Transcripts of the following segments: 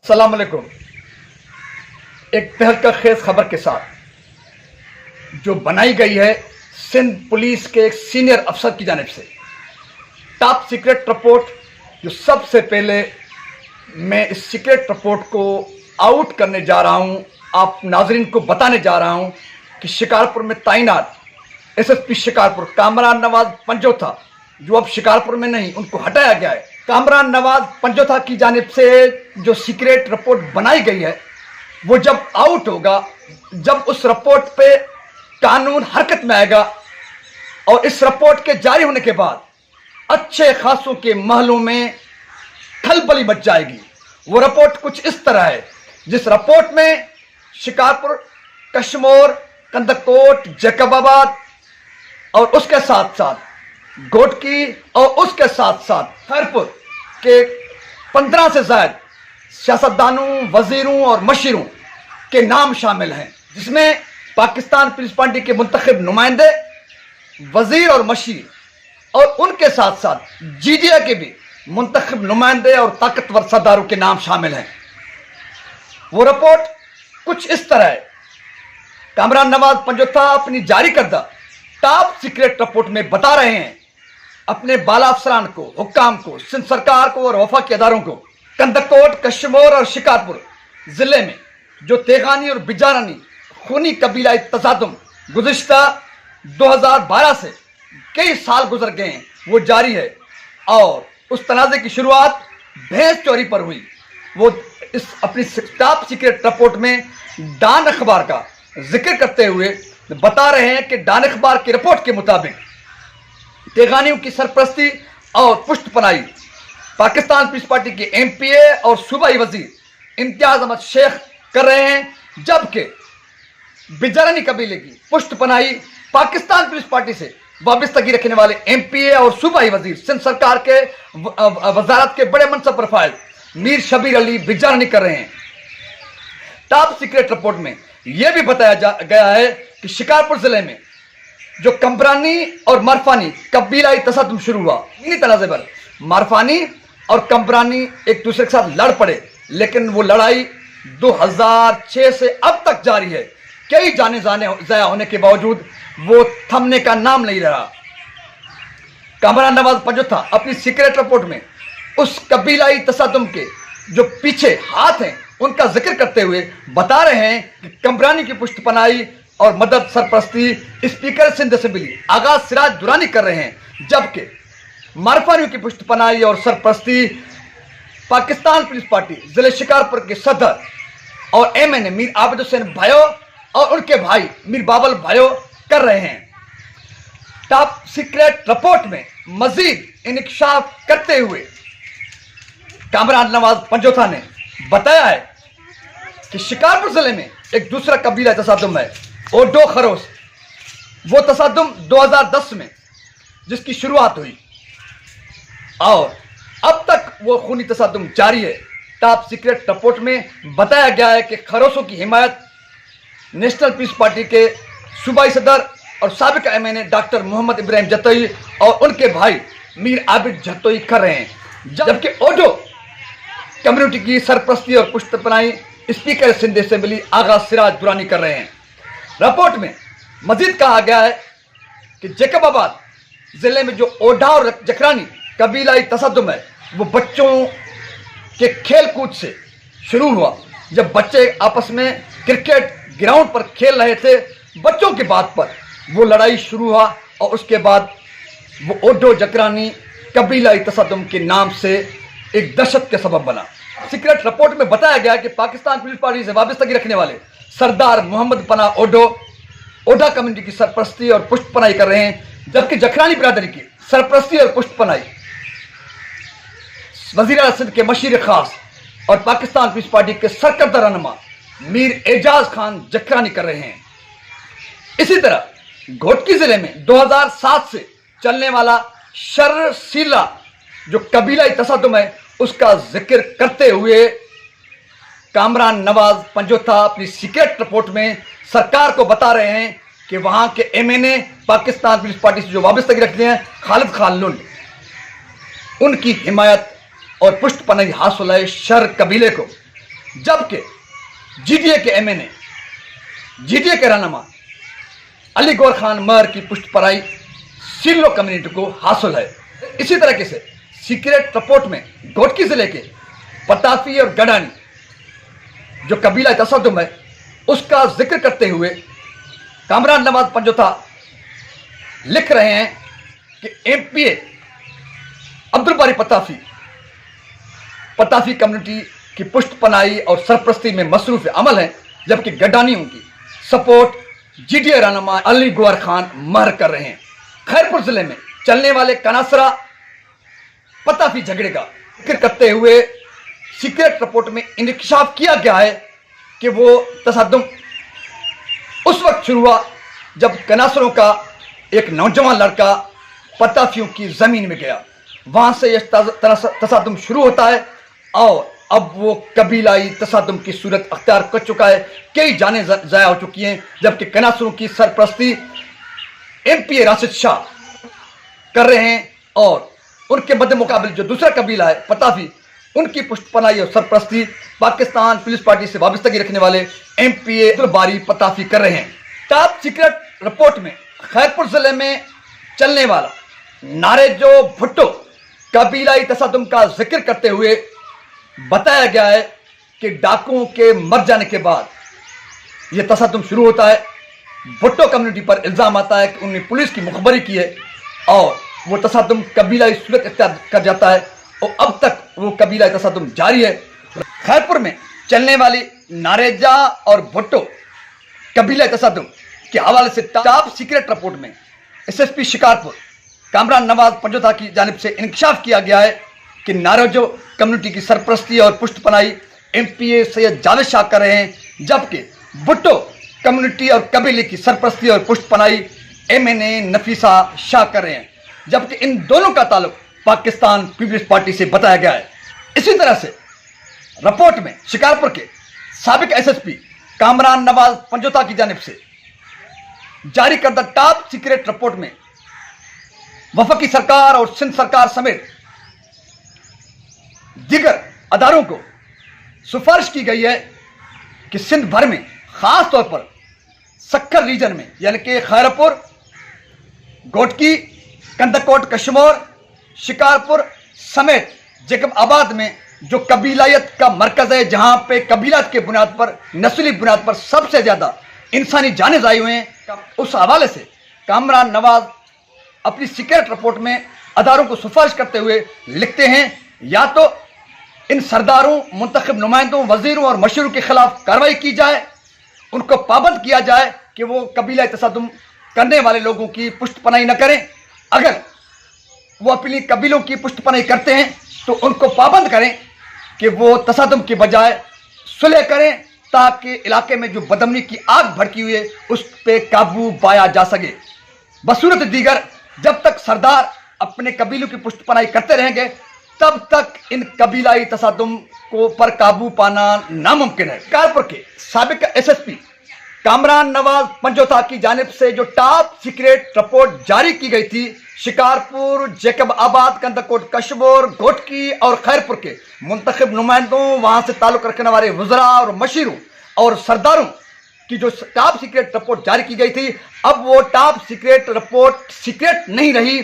अस्सलाम वालेकुम। एक तहलका खेज खबर के साथ जो बनाई गई है सिंध पुलिस के एक सीनियर अफसर की जानिब से, टॉप सीक्रेट रिपोर्ट, जो सबसे पहले मैं इस सीक्रेट रिपोर्ट को आउट करने जा रहा हूं, आप नाजरीन को बताने जा रहा हूं कि शिकारपुर में तैनात एसएसपी शिकारपुर कामरान नवाज पंजोथा, जो अब शिकारपुर में नहीं, उनको हटाया गया है। कामरान नवाज पंजोथा की जानिब से जो सीक्रेट रिपोर्ट बनाई गई है, वो जब आउट होगा, जब उस रिपोर्ट पे कानून हरकत में आएगा और इस रिपोर्ट के जारी होने के बाद अच्छे खासों के महलों में खलबली मच जाएगी। वो रिपोर्ट कुछ इस तरह है, जिस रिपोर्ट में शिकारपुर, कश्मोर, कंदकोट, जैकबाबाद और उसके साथ साथ घोटकी और उसके साथ साथ खैरपुर के 15 से ज्यादा सियासतदानों, वजीरों और मशीरों के नाम शामिल हैं, जिसमें पाकिस्तान पीपल्स पार्टी के मुंतखब नुमाइंदे, वजीर और मशीर और उनके साथ साथ जीडीए के भी मुंतखब नुमाइंदे और ताकतवर सरदारों के नाम शामिल हैं। वो रिपोर्ट कुछ इस तरह है। कामरान नवाज पंजोथा अपनी जारी करदा टॉप सीक्रेट रिपोर्ट में बता रहे हैं अपने बाला अफसरान को, हुक्काम को, सिंध सरकार को और वफा के अदारों को, कंदकोट, कश्मोर और शिकारपुर जिले में जो तेगानी और बिजारानी खूनी कबीलाई तसादुम गुज़िश्ता 2012 से कई साल गुजर गए हैं, वो जारी है। और उस तनाज़े की शुरुआत भैंस चोरी पर हुई। वो इस अपनी टॉप सीक्रेट रिपोर्ट में डान अखबार का जिक्र करते हुए बता रहे हैं कि डान अखबार की रिपोर्ट के मुताबिक तेगानियों की सरपरस्ती और पुष्टपनाही पाकिस्तान पीपल्स पार्टी के एमपीए और सूबाई वजीर इम्तियाज अहमद शेख कर रहे हैं, जबकि बिजारानी कबीले की पुष्टपनाही पाकिस्तान पीपल्स पार्टी से वाबस्तगी रखने वाले एमपीए और सूबाई वजीर सिंध सरकार के वजारत के बड़े मनसब पर फाइल मीर शबीर अली बिजारानी कर रहे हैं। टॉप सीक्रेट रिपोर्ट में यह भी बताया गया है कि शिकारपुर जिले में जो कम्बरानी और मरफानी कबीलाई तसादुम शुरू हुआ, इन्हीं तनाज़े पर मरफानी और कम्बरानी एक दूसरे के साथ लड़ पड़े, लेकिन वो लड़ाई 2006 से अब तक जारी है। कई जाने ज़ाया होने के बावजूद वो थमने का नाम नहीं रहा। कामरान नवाज पंजोथा अपनी सीक्रेट रिपोर्ट में उस कबीलाई तसादुम के जो पीछे हाथ हैं उनका जिक्र करते हुए बता रहे हैं कि कम्बरानी की पुष्टपनाही और मदद सरपरस्ती स्पीकर सिंध असेंबली आगाज सिराज दुरानी कर रहे हैं, जबकि मरफानियों की पुष्टपनाही और सरपरस्ती पाकिस्तान पीपल्स पार्टी जिले शिकारपुर के सदर और एमएनए मीर आबिद हुसैन भायो और उनके भाई मीर बाबल भायो कर रहे हैं। टॉप सीक्रेट रिपोर्ट में मजीद इंकशाफ करते हुए कामरान नवाज पंजोथा ने बताया है कि शिकारपुर जिले में एक दूसरा कबीला तसादुम है, ओडो खरोस। वो तसादुम 2010 में जिसकी शुरुआत हुई और अब तक वो खूनी तसादुम जारी है। टॉप सीक्रेट रिपोर्ट में बताया गया है कि खरोसों की हिमायत नेशनल पीपल्स पार्टी के सूबाई सदर और साबिक एमएनए डॉक्टर मोहम्मद इब्राहिम जतोई और उनके भाई मीर आबिद जतोई कर रहे हैं, जबकि ओडो कम्युनिटी की सरपरस्ती और पुष्टपनाही स्पीकर सिंध असेंबली आगाज सिराज दुरानी कर रहे हैं। रिपोर्ट में मजीद कहा गया है कि जैकबाबाद जिले में जो ओढ़ा और जखरानी कबीलाई तसादुम है, वो बच्चों के खेल कूद से शुरू हुआ। जब बच्चे आपस में क्रिकेट ग्राउंड पर खेल रहे थे, बच्चों की बात पर वो लड़ाई शुरू हुआ और उसके बाद वो ओढ़ो जकरानी कबीलाई तसादुम के नाम से एक दहशत का सबब बना। सीक्रेट रिपोर्ट में बताया गया कि पाकिस्तान पीपल्स पार्टी से वाबस्तगी रखने वाले सरदार मोहम्मद पना ओढ़ा कम्युनिटी की सरपरस्ती और पुष्टपनाही कर रहे हैं, जबकि जखरानी बिरादरी की सरपरस्ती और पुष्टपनाही वजीर सिंध के मशीर खास और पाकिस्तान पीपल्स पार्टी के सरकर्दा रहनुमा मीर एजाज खान जखरानी कर रहे हैं। इसी तरह घोटकी जिले में 2007 से चलने वाला शर्रसीला जो कबीलाई तसादुम है, उसका जिक्र करते हुए कामरान नवाज पंजोथा अपनी सीक्रेट रिपोर्ट में सरकार को बता रहे हैं कि वहां के एमएनए पाकिस्तान पीपल्स पार्टी से जो वाबस्तगी रखते हैं खालिद खान लुंड, उनकी हिमायत और पुष्टपनाही हासिल है शर कबीले को जबकि जीडीए के एमएनए, जीडीए के रहनुमा अली गौर खान मर की पुष्ट पराई सिल्लो कम्युनिटी को हासिल है। इसी तरीके से सीक्रेट रिपोर्ट में घोटकी जिले के पताफी और गडानी जो कबीला तसद्दुम है उसका जिक्र करते हुए कामरान नवाज पंजोता लिख रहे हैं कि एमपीए अब्दुल बारी पताफी कम्युनिटी की पुष्ट पनाही और सरपरस्ती में मसरूफ अमल है, जबकि गडानियों की सपोर्ट जीडीए रहनुमा अली गौर खान मर कर रहे हैं। खैरपुर जिले में चलने वाले कनासरा पताफी झगड़े का जिक्र करते हुए सीक्रेट रिपोर्ट में इंकशाफ किया गया है कि वो तसद्दुम उस वक्त शुरू हुआ जब कनासरों का एक नौजवान लड़का पताफियों की जमीन में गया, वहां से यह तसद्दुम शुरू होता है और अब वो कबीलाई तसद्दुम की सूरत अख्तियार कर चुका है। कई जानें ज़ाया हो चुकी हैं, जबकि कनासरों की सरपरस्ती एमपीए राशिद शाह कर रहे हैं और उनके मद्दे मुकाबिल जो दूसरा कबीला है पताफी, उनकी पुष्टपनाही और सरपरस्ती पाकिस्तान पीपल्स पार्टी से वाबस्तगी रखने वाले एमपीए अब्दुल बारी पताफी कर रहे हैं। टॉप सीक्रेट रिपोर्ट में खैरपुर जिले में चलने वाला नारेजो भुट्टो कबीलाई तसद्दुम का जिक्र करते हुए बताया गया है कि डाकुओं के मर जाने के बाद यह तसद्दुम शुरू होता है। भुट्टो कम्युनिटी पर इल्जाम आता है कि उन्होंने पुलिस की मुखबरी की है और वो तसद्दुम कबीलाई सूरत इख्तियार कर जाता है और अब तक वो कबीलाई तसद्दुम जारी है। खैरपुर में चलने वाली नारेजा और भुट्टो कबीलाई तसद्दुम के हवाले से टॉप सीक्रेट रिपोर्ट में एसएसपी शिकारपुर कामरान नवाज पंजोता की जानिब से इंकशाफ किया गया है कि नारेजो कम्युनिटी की सरपरस्ती और पुष्टपनाही एमपीए सैयद जावेद शाह कर रहे हैं, जबकि भुट्टो कम्युनिटी और कबीले की सरपरस्ती और पुष्टपनाही एमएनए नफीसा शाह कर रहे हैं, जबकि इन दोनों का ताल्लुक पाकिस्तान पीपल्स पार्टी से बताया गया है। इसी तरह से रिपोर्ट में शिकारपुर के साबिक एसएसपी कामरान नवाज पंजोता की जानिब से जारी करदा टॉप सीक्रेट रिपोर्ट में वफाकी सरकार और सिंध सरकार समेत दीगर अदारों को सिफारिश की गई है कि सिंध भर में खास तौर पर सक्खर रीजन में यानी कि खैरपुर, घोटकी, कंदकोट, कश्मीर, शिकारपुर समेत जेकब आबाद में जो कबीलायत का मरकज है, जहां पे कबीलात के बुनियाद पर, नस्ली बुनियाद पर सबसे ज्यादा इंसानी जाने ज़ाया हुए हैं, उस हवाले से कामरान नवाज अपनी सीक्रेट रिपोर्ट में अदारों को सिफारिश करते हुए लिखते हैं या तो इन सरदारों, मुंतखब नुमाइंदों, वजीरों और मशहूरों के खिलाफ कार्रवाई की जाए, उनको पाबंद किया जाए कि वो कबीला तसद्दुम करने वाले लोगों की पुष्टपनाही न करें। अगर वो अपनी कबीलों की पुष्टपनाही करते हैं तो उनको पाबंद करें कि वो तसद्दुम के बजाय सुलह करें, ताकि इलाके में जो बदमनी की आग भड़की हुई है उस पर काबू पाया जा सके। बसूरत दीगर जब तक सरदार अपने कबीलों की पुष्टपनाही करते रहेंगे तब तक इन कबीलाई तसद्दुम को पर काबू पाना नामुमकिन है। कानपुर के साबिक एसएसपी कामरान नवाज पंजोता की जानिब से जो टॉप सीक्रेट रिपोर्ट जारी की गई थी, शिकारपुर, जेकब आबाद, कंदकोट, कश्मीर, घोटकी और खैरपुर के मुंतखब नुमाइंदों, वहां से ताल्लुक रखने वाले वज़रा और मशीरों और सरदारों की जो टॉप सीक्रेट रिपोर्ट जारी की गई थी, अब वो टॉप सीक्रेट रिपोर्ट सीक्रेट नहीं रही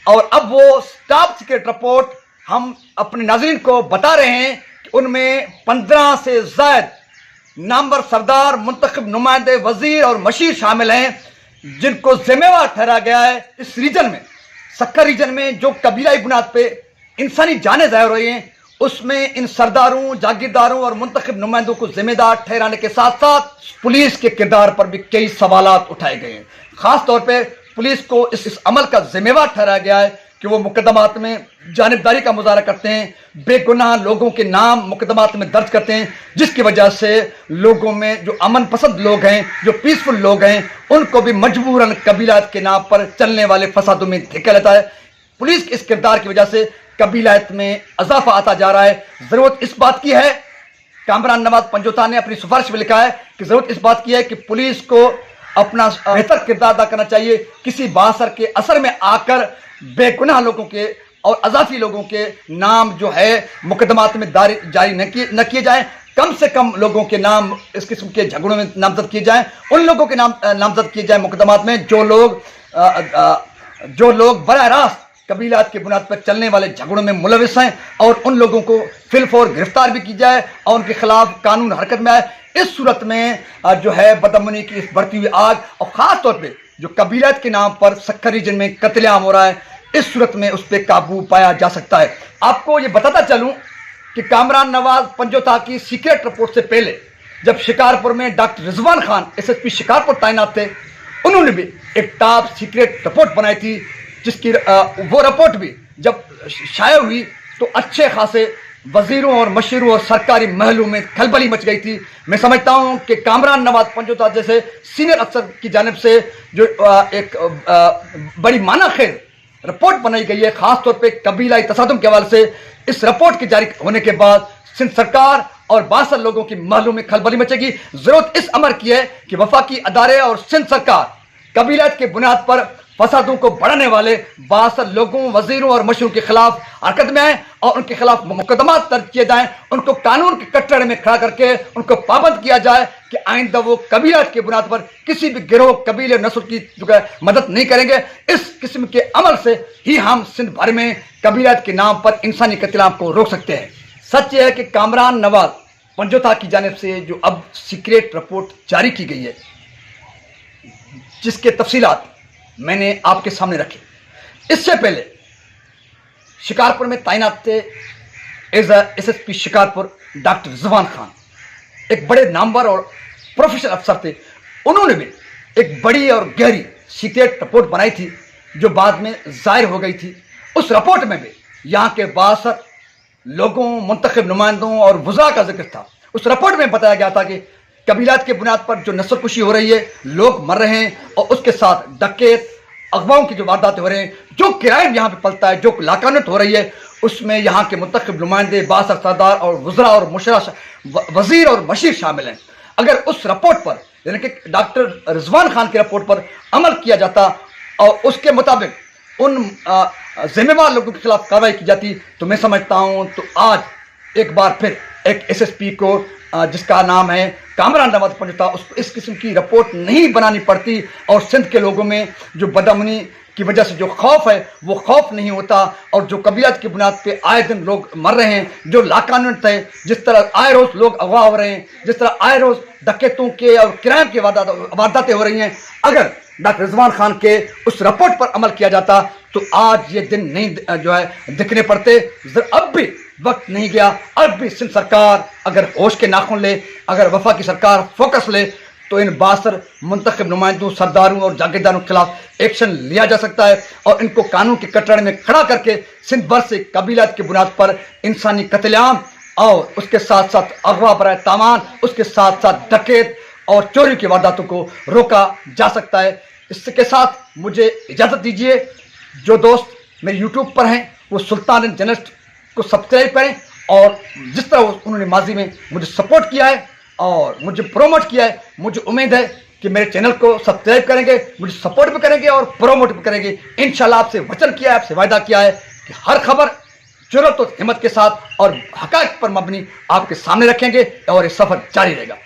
और अब वो टॉप सीक्रेट रिपोर्ट हम अपने नाज़रीन को बता रहे हैं कि उनमें 15 से ज़ायद नामवर सरदार, मुंतखब नुमाइंदे, वजीर और मशीर शामिल हैं, जिनको जिम्मेवार ठहरा गया है इस रीजन में, सक्कर रीजन में जो कबीलाई बुनियाद पे इंसानी जाने ज़ाया हो रही हैं, उसमें इन सरदारों, जागीरदारों और मुंतखब नुमाइंदों को जिम्मेदार ठहराने के साथ साथ पुलिस के किरदार पर भी कई सवालात उठाए गए हैं। खास तौर पर पुलिस को इस अमल का जिम्मेवार ठहराया गया है कि वो मुकदमात में जानिबदारी का मुजाहरा करते हैं, बेगुनाह लोगों के नाम मुकदमात में दर्ज करते हैं, जिसकी वजह से लोगों में जो अमन पसंद लोग हैं, जो पीसफुल लोग हैं, उनको भी मजबूरन कबीलात के नाम पर चलने वाले फसादों में धकेला लेता है। पुलिस के इस किरदार की वजह से कबीलात में इजाफा आता जा रहा है। ज़रूरत इस बात की है, कामरान नवाज पंजोता ने अपनी सिफारिश में लिखा है कि ज़रूरत इस बात की है कि पुलिस को अपना बेहतर किरदार अदा करना चाहिए, किसी बासर के असर में आकर बेगुनाह लोगों के और अजाफी लोगों के नाम जो है मुकदमात में जारी न किए जाएं। कम से कम लोगों के नाम इस किस्म के झगड़ों में नामजद किए जाएं, उन लोगों के नाम नामजद किए जाएं मुकदमात में जो लोग बराह रास्त कबीलात के बुनियाद पर चलने वाले झगड़ों में मुलविस हैं, और उन लोगों को फिलफौर गिरफ्तार भी की जाए और उनके खिलाफ कानून हरकत में आए। इस सूरत में जो है बदअमनी की इस बढ़ती हुई आग, और ख़ास तौर पे जो कबीलात के नाम पर सक्खर रीजन में कत्लेआम हो रहा है, इस सूरत में उस पर काबू पाया जा सकता है। आपको ये बताता चलूँ कि कामरान नवाज पंजोता की सीक्रेट रिपोर्ट से पहले जब शिकारपुर में डॉक्टर रिजवान खान SSP शिकारपुर तैनात थे, उन्होंने भी एक टॉप सीक्रेट रिपोर्ट बनाई थी, जिसकी वो रिपोर्ट भी जब शाया हुई तो अच्छे खासे वजीरों और मशीरों और सरकारी महलों में खलबली मच गई थी। मैं समझता हूं कि कामरान नवाज पंजोता जैसे सीनियर अफसर की जानिब से जो एक बड़ी मानाखेज रिपोर्ट बनाई गई है, खासतौर पे कबीलाई तसादुम के हवाले से, इस रिपोर्ट के जारी होने के बाद सिंध सरकार और बासर लोगों की महलों में खलबली मचेगी। जरूरत इस अमर की है कि वफाकी अदारे और सिंध सरकार कबीलात के बुनियाद पर फसादों को बढ़ाने वाले बासर लोगों, वजीरों और मशहूरों के खिलाफ हरकत में आए और उनके खिलाफ मुकदमात दर्ज किए जाएं, उनको कानून के कटघरे में खड़ा करके उनको पाबंद किया जाए कि आइंदा वो कबीलात के बुनियाद पर किसी भी गिरोह, कबीले, नस्ल की जो है मदद नहीं करेंगे। इस किस्म के अमल से ही हम सिंध भर में कबीलात के नाम पर इंसानी कत्लेआम को रोक सकते हैं। सच यह है कि कामरान नवाज पंजोता की जानिब से जो अब सीक्रेट रिपोर्ट जारी की गई है, जिसके तफसीलात मैंने आपके सामने रखे, इससे पहले शिकारपुर में तैनात थे as SSP Shikarpur doctor Rizwan Khan, एक बड़े नामवर और प्रोफेशनल अफसर थे। उन्होंने भी एक बड़ी और गहरी सीक्रेट रिपोर्ट बनाई थी जो बाद में जाहिर हो गई थी। उस रिपोर्ट में भी यहाँ के बासर लोगों, मुंतखब नुमाइंदों और वज़ा का जिक्र था। उस रिपोर्ट में बताया गया था कि कबीलात के बुनियाद पर जो नस्ल कुशी हो रही है, लोग मर रहे हैं, और उसके साथ डकैत, अगवाओं की जो वारदातें हो रहे हैं, जो क्राइम यहाँ पे पलता है, जो लाकानत हो रही है, उसमें यहाँ के मुंतखब नुमाइंदे, बासर सरदार और वज़रा और मुशरा, वजीर और मशीर शामिल हैं। अगर उस रिपोर्ट पर, यानी कि डॉक्टर रिजवान खान की रिपोर्ट पर अमल किया जाता और उसके मुताबिक उन जिम्मेवार लोगों के खिलाफ कार्रवाई की जाती, तो मैं समझता हूँ तो आज एक बार फिर एक SSP को जिसका नाम है कामरान नवाज पंजोता, उसको इस किस्म की रिपोर्ट नहीं बनानी पड़ती, और सिंध के लोगों में जो बदअमनी की वजह से जो खौफ है वो खौफ नहीं होता, और जो कबीलात की बुनियाद पे आए दिन लोग मर रहे हैं, जो लाकानून है, जिस तरह आए रोज़ लोग अगवा हो रहे हैं, जिस तरह आए रोज़ डकैतों के और क्राइम की वारदातें हो रही हैं, अगर डॉक्टर रिजवान खान के उस रिपोर्ट पर अमल किया जाता तो आज ये दिन नहीं जो है दिखने पड़ते। अब भी वक्त नहीं गया, अब भी सिंध सरकार अगर होश के नाखून ले, अगर वफा की सरकार फोकस ले, तो इन बासर मुंतखब नुमाइंदों, सरदारों और जागीरदारों के खिलाफ एक्शन लिया जा सकता है, और इनको कानून के कटघरे में खड़ा करके सिंध भर से कबीलात की बुनियाद पर इंसानी कत्लेआम और उसके साथ साथ अगवा बराए तामान, उसके साथ साथ डकैत और चोरी की वारदातों को रोका जा सकता है। इसके साथ मुझे इजाज़त दीजिए। जो दोस्त मेरे यूट्यूब पर हैं वो सुल्तान जर्नलिस्ट को सब्सक्राइब करें, और जिस तरह उन्होंने माजी में मुझे सपोर्ट किया है और मुझे प्रोमोट किया है, मुझे उम्मीद है कि मेरे चैनल को सब्सक्राइब करेंगे, मुझे सपोर्ट भी करेंगे और प्रोमोट भी करेंगे। इंशाल्लाह आपसे वचन किया है, आपसे वायदा किया है कि हर खबर जुर्रत और हिम्मत के साथ और हक़ाइक़ पर मबनी आपके सामने रखेंगे, और ये सफ़र जारी रहेगा।